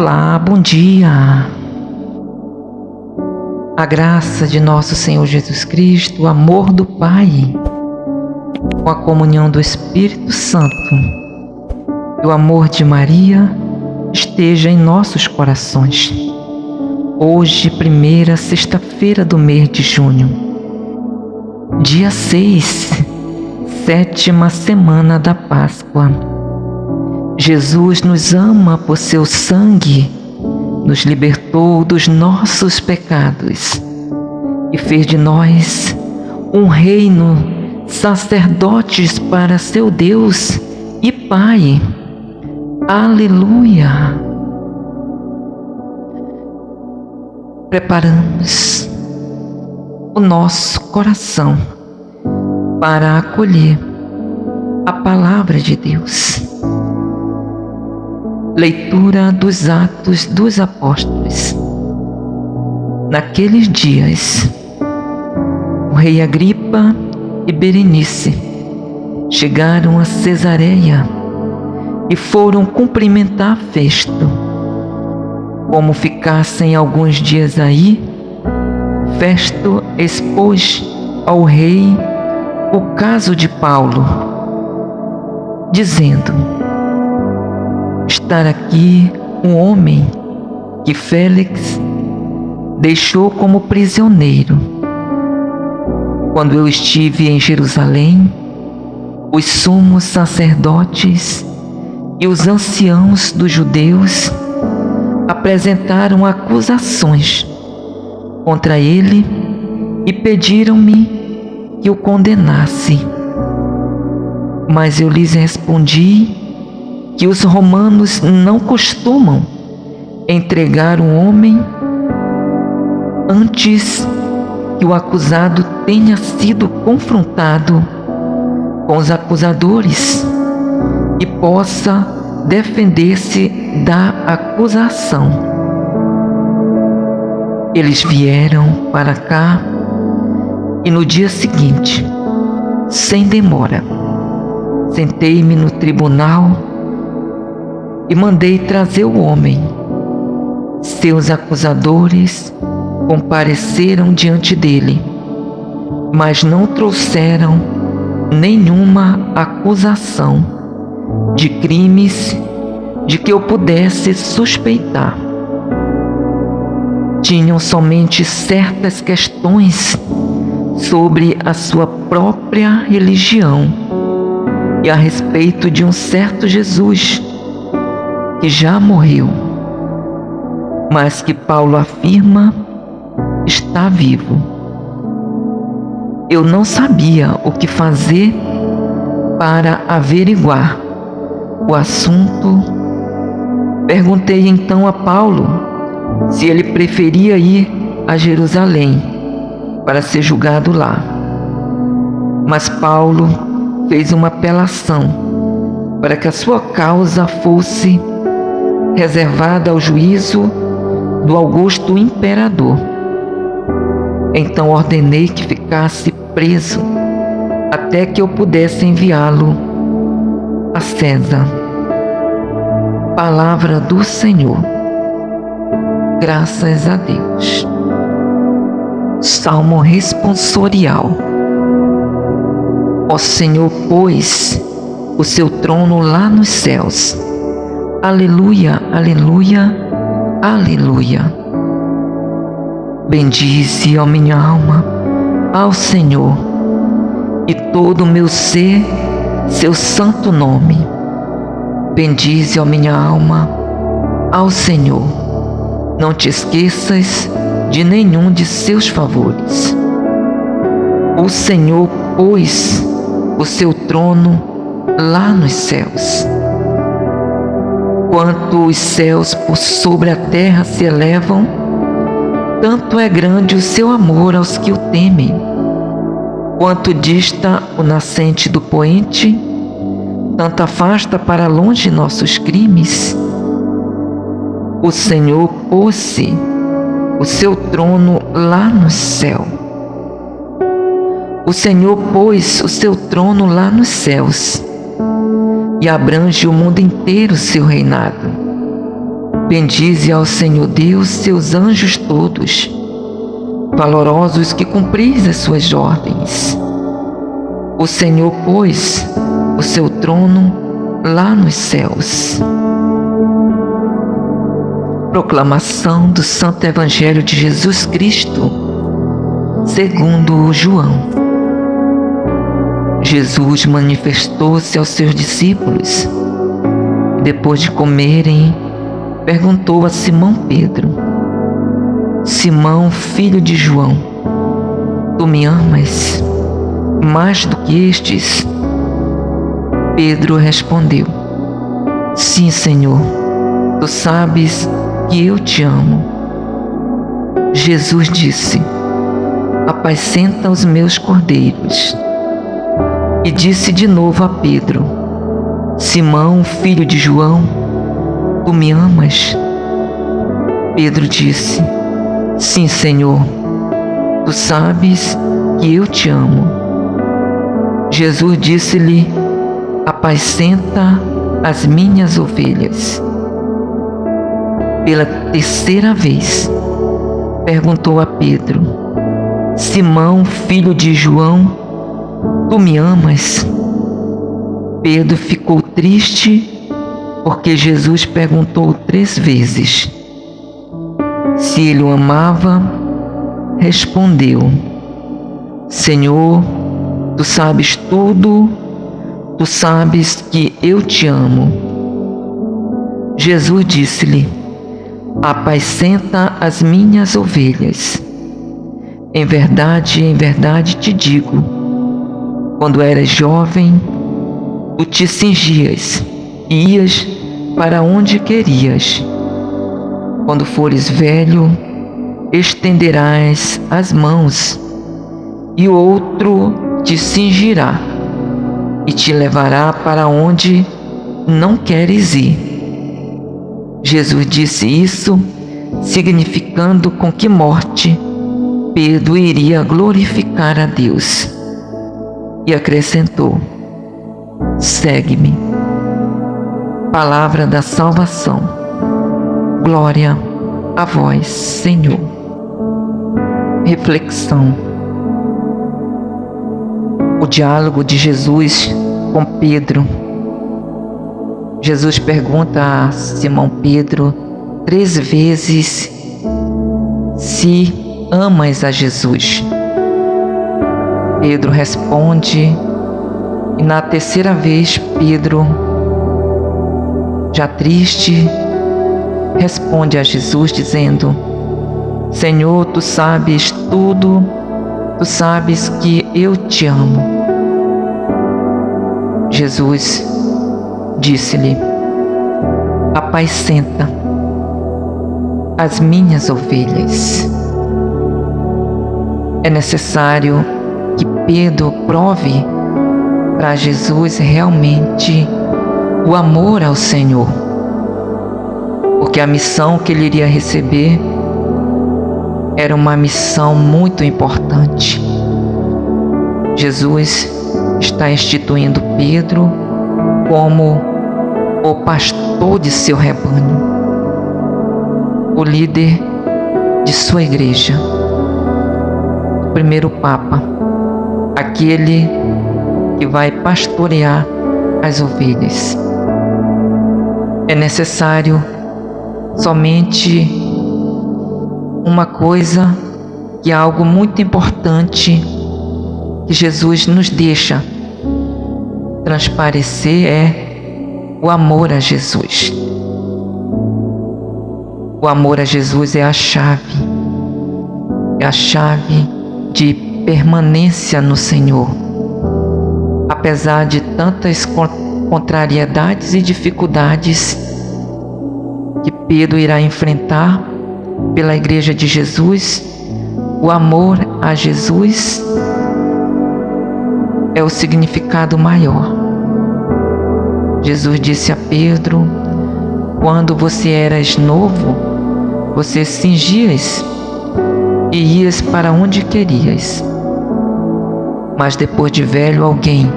Olá, bom dia. A graça de nosso Senhor Jesus Cristo, o amor do Pai, com a comunhão do Espírito Santo e o amor de Maria esteja em nossos corações. Hoje, primeira sexta-feira do mês de junho, dia 6, sétima semana da Páscoa. Jesus nos ama por seu sangue, nos libertou dos nossos pecados e fez de nós um reino, sacerdotes para seu Deus e Pai. Aleluia! Preparamos o nosso coração para acolher a palavra de Deus. Leitura dos Atos dos Apóstolos. Naqueles dias, o rei Agripa e Berenice chegaram a Cesareia e foram cumprimentar Festo. Como ficassem alguns dias aí, Festo expôs ao rei o caso de Paulo, dizendo: estar aqui um homem que Félix deixou como prisioneiro. Quando eu estive em Jerusalém, os sumos sacerdotes e os anciãos dos judeus apresentaram acusações contra ele e pediram-me que o condenasse. Mas eu lhes respondi que os romanos não costumam entregar um homem antes que o acusado tenha sido confrontado com os acusadores e possa defender-se da acusação. Eles vieram para cá e no dia seguinte, sem demora, sentei-me no tribunal e mandei trazer o homem. Seus acusadores compareceram diante dele, mas não trouxeram nenhuma acusação de crimes de que eu pudesse suspeitar. Tinham somente certas questões sobre a sua própria religião e a respeito de um certo Jesus que já morreu, mas que Paulo afirma está vivo. Eu não sabia o que fazer para averiguar o assunto. Perguntei então a Paulo se ele preferia ir a Jerusalém para ser julgado lá. Mas Paulo fez uma apelação para que a sua causa fosse reservada ao juízo do Augusto Imperador. Então ordenei que ficasse preso até que eu pudesse enviá-lo a César. Palavra do Senhor. Graças a Deus. Salmo responsorial. Ó Senhor, pôs o seu trono lá nos céus. Aleluia, aleluia, aleluia. Bendize, ó minha alma, ao Senhor, e todo o meu ser, seu santo nome. Bendize, ó minha alma, ao Senhor. Não te esqueças de nenhum de seus favores. O Senhor pôs o seu trono lá nos céus. Quanto os céus por sobre a terra se elevam, tanto é grande o seu amor aos que o temem. Quanto dista o nascente do poente, tanto afasta para longe nossos crimes. O Senhor pôs-se o seu trono lá no céu. O Senhor pôs o seu trono lá nos céus e abrange o mundo inteiro seu reinado. Bendize ao Senhor Deus seus anjos todos, valorosos que cumpris as suas ordens. O Senhor pôs o seu trono lá nos céus. Proclamação do Santo Evangelho de Jesus Cristo, segundo João. Jesus manifestou-se aos seus discípulos. Depois de comerem, perguntou a Simão Pedro: Simão, filho de João, tu me amas mais do que estes? Pedro respondeu: Sim, Senhor, tu sabes que eu te amo. Jesus disse: Apacenta os meus cordeiros. E disse de novo a Pedro: Simão, filho de João, tu me amas? Pedro disse: Sim, Senhor, tu sabes que eu te amo. Jesus disse-lhe: Apacenta as minhas ovelhas. Pela terceira vez, perguntou a Pedro: Simão, filho de João, tu me amas? Pedro ficou triste porque Jesus perguntou 3 vezes. Se ele o amava, respondeu: Senhor, tu sabes tudo, tu sabes que eu te amo. Jesus disse-lhe: Apacenta as minhas ovelhas. Em verdade te digo, quando eras jovem, tu te cingias e ias para onde querias. Quando fores velho, estenderás as mãos, e outro te cingirá e te levará para onde não queres ir. Jesus disse isso, significando com que morte Pedro iria glorificar a Deus. E acrescentou: Segue-me. Palavra da salvação. Glória a vós, Senhor. Reflexão. O diálogo de Jesus com Pedro. Jesus pergunta a Simão Pedro 3 vezes se amas a Jesus. Pedro responde, e na terceira vez Pedro, já triste, responde a Jesus dizendo: Senhor, tu sabes tudo, tu sabes que eu te amo. Jesus disse-lhe: Apacenta as minhas ovelhas. É necessário que Pedro prove para Jesus realmente o amor ao Senhor, porque a missão que ele iria receber era uma missão muito importante. Jesus está instituindo Pedro como o pastor de seu rebanho, o líder de sua igreja, o primeiro Papa, aquele que vai pastorear as ovelhas. É necessário somente uma coisa, que é algo muito importante que Jesus nos deixa transparecer, é o amor a Jesus. O amor a Jesus é a chave de permanência no Senhor. Apesar de tantas contrariedades e dificuldades que Pedro irá enfrentar pela igreja de Jesus, o amor a Jesus é o significado maior. Jesus disse a Pedro: quando você eras novo, você cingias e ias para onde querias. Mas depois de velho, alguém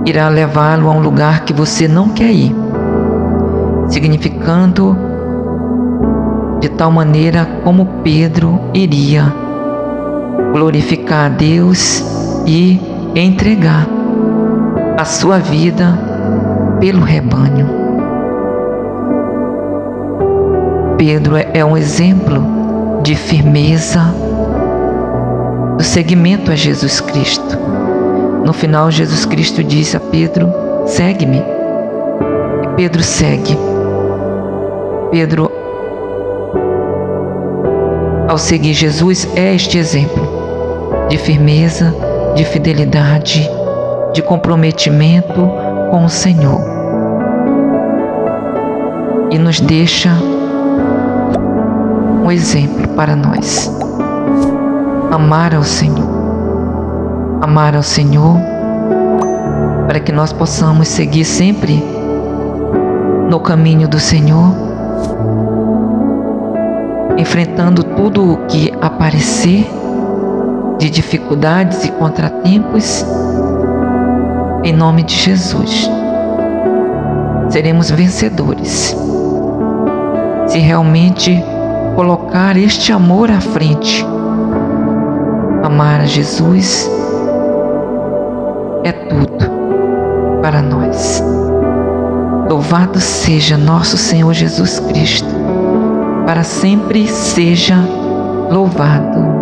irá levá-lo a um lugar que você não quer ir. significando de tal maneira como Pedro iria glorificar a Deus e entregar a sua vida pelo rebanho. Pedro é um exemplo de firmeza, do seguimento a Jesus Cristo. No final, Jesus Cristo disse a Pedro: segue-me. E Pedro segue. Pedro, ao seguir Jesus, é este exemplo de firmeza, de fidelidade, de comprometimento com o Senhor. E nos deixa um exemplo para nós. Amar ao Senhor. Amar ao Senhor para que nós possamos seguir sempre no caminho do Senhor, enfrentando tudo o que aparecer de dificuldades e contratempos, em nome de Jesus. Seremos vencedores se realmente colocar este amor à frente. Amar a Jesus é tudo para nós. Louvado seja nosso Senhor Jesus Cristo, para sempre seja louvado.